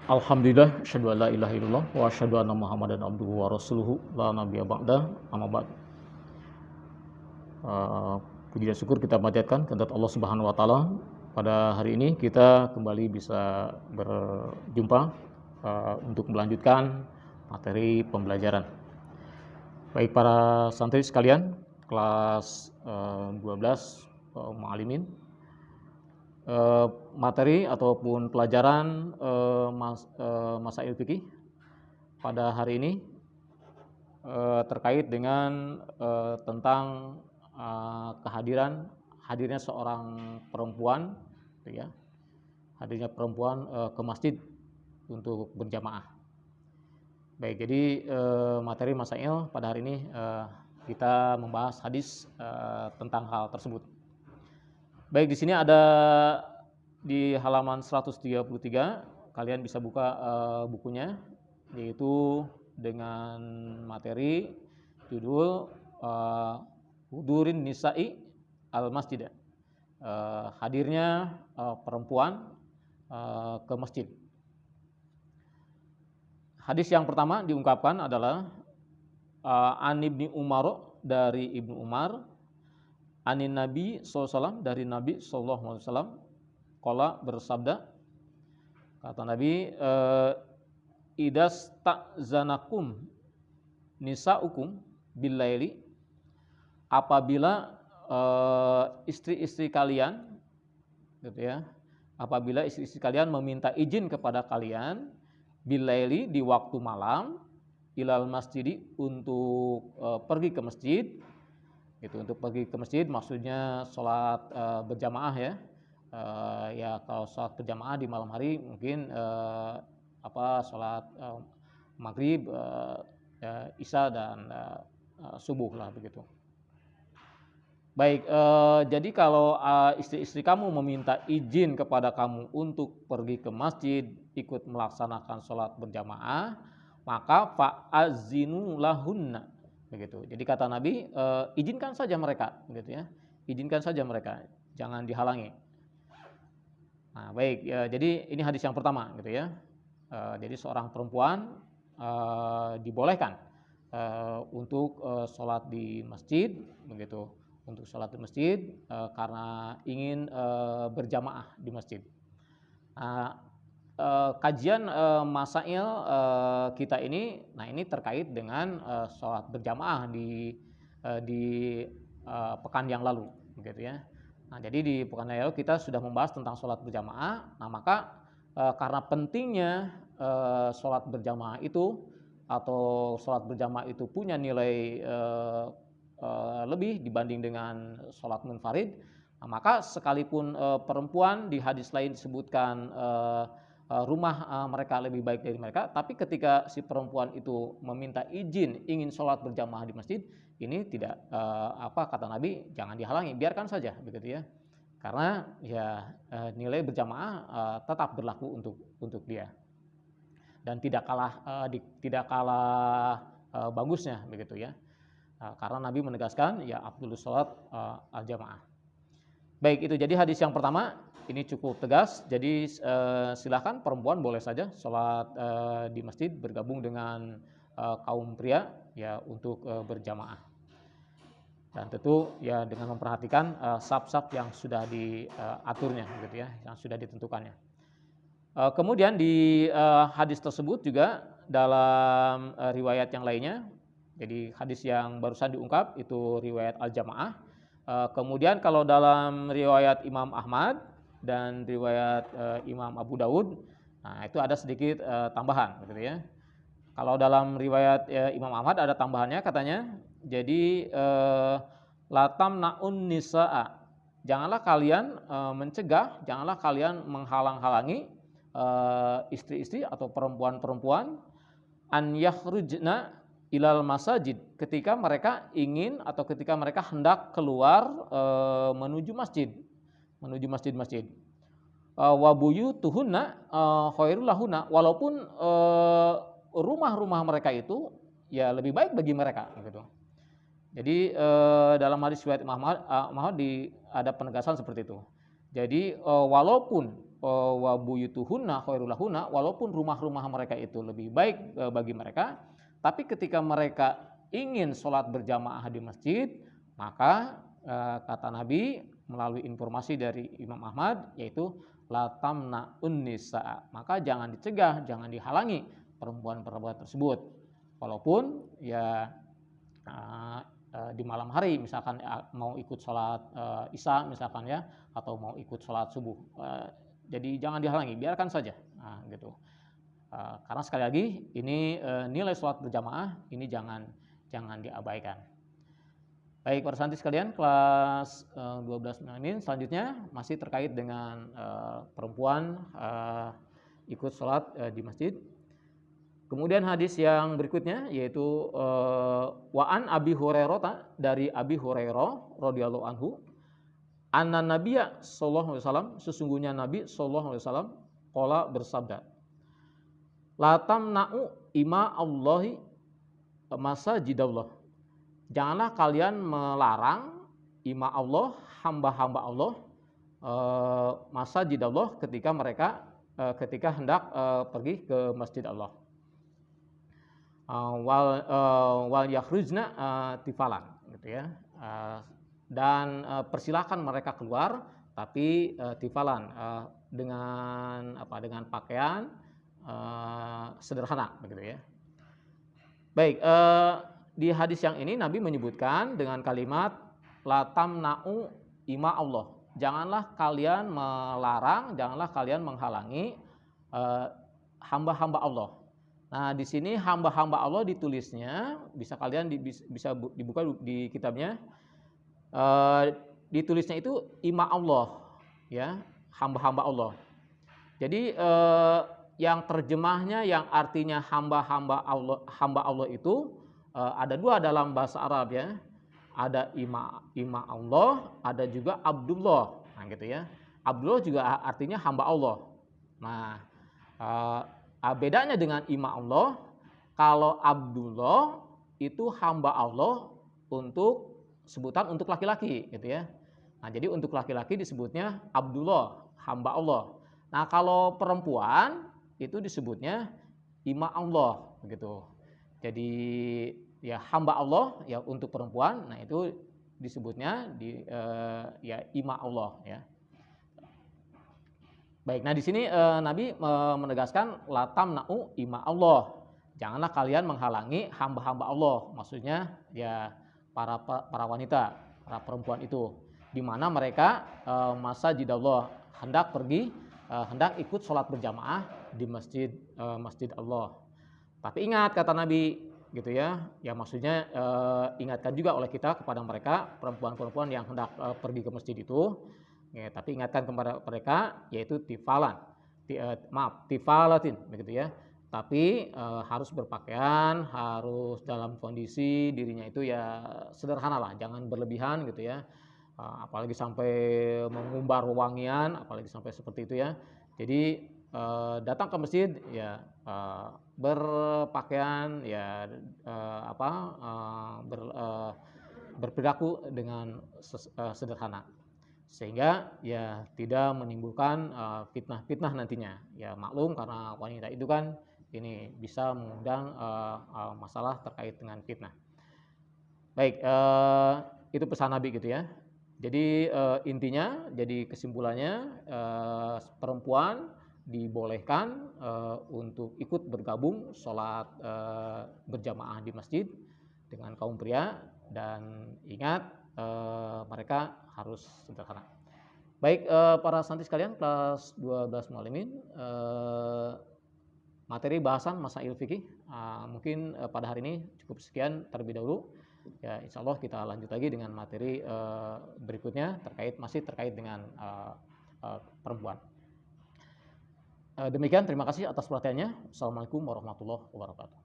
Alhamdulillah, asyhadu an la ilaha illallah wa asyhadu anna Muhammadan abduhu wa rasuluhu la nabiyya ba'da, amma ba'd. Eh, Puji dan syukur kita panjatkan kepada Allah Subhanahu wa taala. Pada hari ini kita kembali bisa berjumpa untuk melanjutkan materi pembelajaran. Baik para santri sekalian, kelas 12 Mu'alimin, materi ataupun pelajaran Masail Fikih pada hari ini terkait dengan tentang hadirnya seorang perempuan, gitu ya, hadirnya perempuan ke masjid untuk berjamaah. Baik, jadi materi Masail pada hari ini kita membahas hadis tentang hal tersebut. Baik, di sini ada di halaman 133, kalian bisa buka bukunya, yaitu dengan materi judul Hudurin Nisa'i al-Masjid, hadirnya perempuan ke masjid. Hadis yang pertama diungkapkan adalah An Ibni Umar, dari Ibnu Umar, Anin Nabi SAW, dari Nabi SAW, qala, bersabda, kata Nabi, idas ta'zanakum nisa'ukum billaili, apabila istri-istri kalian, gitu ya, apabila istri-istri kalian meminta izin kepada kalian billaili, di waktu malam, ilal masjidi, untuk pergi ke masjid, gitu. Untuk pergi ke masjid maksudnya sholat berjamaah ya. Ya kalau sholat berjamaah di malam hari mungkin sholat maghrib, isya dan subuh lah begitu. Baik, jadi kalau istri-istri kamu meminta izin kepada kamu untuk pergi ke masjid ikut melaksanakan sholat berjamaah, maka fa'azinu lahunna, begitu. Jadi kata Nabi, izinkan saja mereka, gitu ya, izinkan saja mereka, jangan dihalangi. Nah, baik, ya, jadi ini hadis yang pertama, gitu ya. Jadi seorang perempuan dibolehkan untuk sholat di masjid, begitu, untuk sholat di masjid karena ingin berjamaah di masjid. Nah, kajian masail kita ini, nah ini terkait dengan sholat berjamaah di pekan yang lalu, gitu ya. Nah, jadi di pekan yang lalu kita sudah membahas tentang sholat berjamaah. Nah, maka karena pentingnya sholat berjamaah itu, atau sholat berjamaah itu punya nilai lebih dibanding dengan sholat munfarid, nah, maka sekalipun perempuan di hadis lain disebutkan rumah mereka lebih baik dari mereka, tapi ketika si perempuan itu meminta izin ingin sholat berjamaah di masjid, ini tidak kata Nabi, jangan dihalangi, biarkan saja, begitu ya, karena ya nilai berjamaah tetap berlaku untuk dia dan tidak kalah bagusnya, begitu ya. Karena Nabi menegaskan ya afdhalus sholat al-jamaah. Baik, itu jadi hadis yang pertama, ini cukup tegas. Jadi silakan perempuan boleh saja sholat di masjid bergabung dengan kaum pria ya untuk berjamaah. Dan tentu ya dengan memperhatikan saf-saf yang sudah diaturnya, gitu ya, yang sudah ditentukannya. Kemudian di hadis tersebut juga dalam riwayat yang lainnya, jadi hadis yang barusan diungkap itu riwayat al-jamaah. Kemudian kalau dalam riwayat Imam Ahmad dan riwayat Imam Abu Daud, nah itu ada sedikit tambahan, gitu ya. Kalau dalam riwayat Imam Ahmad ada tambahannya, katanya, jadi latam naun nisaa, janganlah kalian mencegah, janganlah kalian menghalang-halangi istri-istri atau perempuan-perempuan an yakhrujna ilal masajid, ketika mereka ingin atau ketika mereka hendak keluar menuju masjid-masjid. Wa buyutuhunna khairul lahunna, walaupun rumah-rumah mereka itu ya lebih baik bagi mereka, gitu. Jadi dalam hadis riwayat Imam Ahmad ada penegasan seperti itu. Jadi walaupun wa buyutuhunna khairul lahunna, walaupun rumah-rumah mereka itu lebih baik bagi mereka, tapi ketika mereka ingin sholat berjamaah di masjid, maka kata Nabi melalui informasi dari Imam Ahmad, yaitu la tamna'un nisa, maka jangan dicegah, jangan dihalangi perempuan-perempuan tersebut, walaupun ya di malam hari misalkan mau ikut sholat isya misalkan ya, atau mau ikut sholat subuh, jadi jangan dihalangi, biarkan saja, gitu. Karena sekali lagi ini nilai sholat berjamaah ini jangan diabaikan. Baik para santri sekalian, kelas 12 ini selanjutnya masih terkait dengan perempuan ikut sholat di masjid. Kemudian hadis yang berikutnya yaitu wa'an Abi Hurairah, dari Abi Hurairah radhiyallahu anhu, anna Nabiyya sallallahu alaihi wasallam, sesungguhnya Nabi sallallahu alaihi wasallam qala, bersabda, la tamna'u ima Allahi masajidallah, janganlah kalian melarang ima Allah, hamba-hamba Allah, masajidallah, ketika mereka ketika hendak pergi ke masjid Allah. Wal yakhrujna tifalan, gitu ya, dan persilakan mereka keluar, tapi tifalan, dengan dengan pakaian sederhana, begitu ya. Baik, di hadis yang ini Nabi menyebutkan dengan kalimat la tamna'u ima Allah, janganlah kalian melarang, janganlah kalian menghalangi hamba-hamba Allah. Nah, di sini hamba-hamba Allah ditulisnya, bisa kalian bisa dibuka di kitabnya, ditulisnya itu ima Allah, ya, hamba-hamba Allah. Jadi yang terjemahnya yang artinya hamba-hamba Allah itu ada dua dalam bahasa Arab, ya. Ada ima Allah, ada juga Abdullah. Nah, gitu ya. Abdullah juga artinya hamba Allah. Nah, bedanya dengan ima Allah, kalau Abdullah itu hamba Allah untuk sebutan untuk laki-laki, gitu ya. Nah, jadi untuk laki-laki disebutnya Abdullah, hamba Allah. Nah, kalau perempuan itu disebutnya ima Allah, begitu. Jadi ya hamba Allah ya untuk perempuan, nah itu disebutnya ya ima Allah, ya. Baik, nah di sini Nabi menegaskan la tamna'u ima Allah, janganlah kalian menghalangi hamba-hamba Allah, maksudnya ya para wanita, para perempuan itu, di mana mereka masajidallah, hendak pergi, hendak ikut sholat berjamaah di masjid Allah. Tapi ingat kata Nabi, gitu ya, ya maksudnya ingatkan juga oleh kita kepada mereka perempuan-perempuan yang hendak pergi ke masjid itu. Ya, tapi ingatkan kepada mereka yaitu tifalatin, begitu ya. Tapi harus berpakaian, harus dalam kondisi dirinya itu ya sederhana lah, jangan berlebihan, gitu ya. Apalagi sampai mengumbar wewangian, apalagi sampai seperti itu ya. Jadi datang ke masjid ya berpakaian ya berperilaku dengan sederhana, sehingga ya tidak menimbulkan fitnah-fitnah nantinya. Ya maklum, karena wanita itu kan ini bisa mengundang masalah terkait dengan fitnah. Baik, itu pesan Nabi, gitu ya. Jadi intinya, jadi kesimpulannya, perempuan dibolehkan untuk ikut bergabung sholat berjamaah di masjid dengan kaum pria, dan ingat mereka harus sederhana. Baik, para santri sekalian kelas 12 Muallimin, materi bahasan masail fikih mungkin pada hari ini cukup sekian terlebih dahulu. Ya, insya Allah kita lanjut lagi dengan materi berikutnya masih terkait dengan perempuan. Demikian, terima kasih atas perhatiannya. Assalamualaikum warahmatullahi wabarakatuh.